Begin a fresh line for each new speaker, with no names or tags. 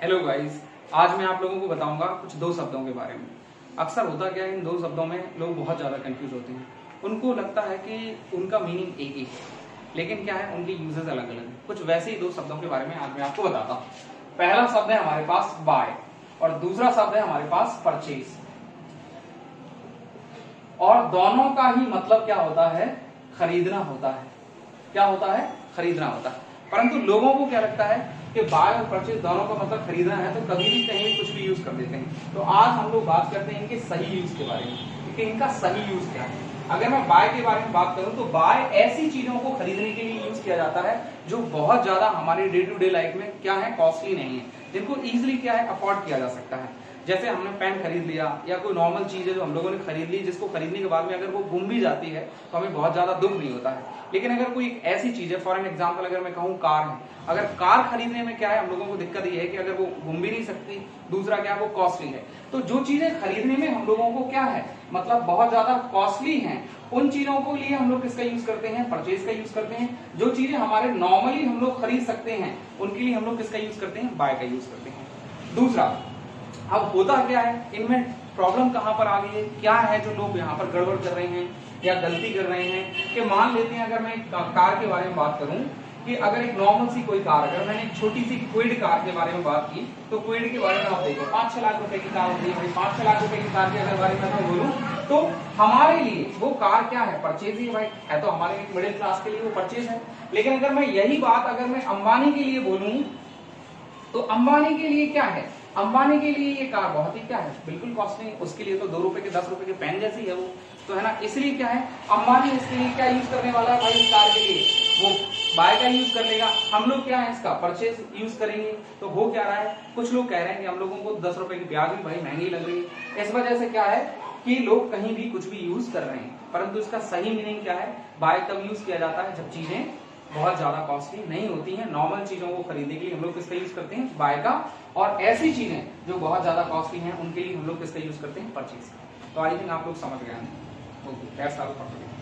Hello guys, आज मैं आप लोगों को बताऊंगा कुछ दो शब्दों के बारे में। अक्सर होता क्या है, इन दो शब्दों में लोग बहुत ज़्यादा कंफ्यूज होते हैं। उनको लगता है कि उनका मीनिंग एक ही है, लेकिन क्या है, उनके यूजेस अलग अलग हैं। कुछ वैसे ही दो शब्दों के बारे में आज मैं आपको बताता हूँ। पहला शब्द है हमारे पास बाय और दूसरा शब्द है हमारे पास परचेज। और दोनों का ही मतलब क्या होता है? खरीदना होता है। क्या होता है? खरीदना होता है। परंतु लोगों को क्या लगता है कि बाय और परचेज दोनों का मतलब खरीदना है, तो कभी भी कहीं भी कुछ भी यूज कर देते हैं। तो आज हम लोग बात करते हैं इनके सही यूज के बारे में कि इनका सही यूज क्या है। अगर मैं बाय के बारे में बात करूं तो बाय ऐसी चीजों को खरीदने के लिए यूज किया जाता है जो बहुत ज्यादा हमारे डे टू डे लाइफ में क्या है, कॉस्टली नहीं है, जिनको इजिली क्या है, अफोर्ड किया जा सकता है। जैसे हमने पेन खरीद लिया या कोई नॉर्मल चीज है जो हम लोगों ने खरीद ली, जिसको खरीदने के बाद में अगर वो गुम भी जाती है तो हमें बहुत ज्यादा दुख नहीं होता है। लेकिन अगर कोई ऐसी चीज है, फॉर एन एग्जांपल अगर मैं कहूँ कार है, अगर कार खरीदने में क्या है, हम लोगों को दिक्कत ये है कि अगर वो घूम भी नहीं सकती, दूसरा क्या है, वो कॉस्टली है। तो जो चीजें खरीदने में हम लोगों को क्या है, मतलब बहुत ज्यादा कॉस्टली हैं, उन चीजों को लिए हम लोग किसका यूज करते हैं? परचेज का यूज करते हैं। जो चीजें हमारे नॉर्मली हम लोग खरीद सकते हैं, उनके लिए हम लोग किसका यूज करते हैं? बाय का यूज करते हैं। दूसरा, अब होता क्या है, इनमें प्रॉब्लम कहां पर आ गई है, क्या है जो लोग यहाँ पर गड़बड़ कर रहे हैं या गलती कर रहे हैं कि मान लेते हैं, अगर मैं कार के बारे में बात करूं कि अगर एक नॉर्मल सी कोई कार, अगर मैंने एक छोटी सी क्विड कार के बारे में बात की, तो क्विड के बारे में आप देखो 5-6 लाख रुपए की कार होती है भाई। 5-6 लाख रुपए की कार के अगर बारे में मैं बोलूं तो हमारे लिए वो कार क्या है? परचेज ही भाई है। तो हमारे एक मिडिल क्लास के लिए वो परचेज है। लेकिन अगर मैं यही बात अगर मैं अंबानी के लिए बोलूं तो अंबानी के लिए क्या है? अंबानी के लिए ये कार बहुत ही क्या है, बिल्कुल कॉस्टली। उसके लिए तो 2 रुपए के 10 रुपए के पेन जैसी है वो, तो है ना। इसलिए क्या है, अंबानी इसके लिए क्या यूज करने वाला है भाई? इस कार के लिए वो बाय का यूज कर लेगा। हम लोग क्या है, इसका परचेज यूज करेंगे। तो हो क्या रहा है, कुछ लोग कह रहे हैं कि हम लोगों को 10 रुपए की ब्याज भी भाई महंगी लग रही है। इस वजह से क्या है कि लोग कहीं भी कुछ भी यूज कर रहे हैं, परंतु इसका सही मीनिंग क्या है? बाय तब यूज किया जाता है जब चीजें बहुत ज्यादा कॉस्टली नहीं होती हैं। नॉर्मल चीजों को खरीदने के लिए हम लोग किसका यूज करते हैं? बाय का। और ऐसी चीजें जो बहुत ज्यादा कॉस्टली हैं, उनके लिए हम लोग किसका यूज करते हैं? परचेज का। तो आई थिंक आप लोग समझ गए हैं। Okay, that's all for today.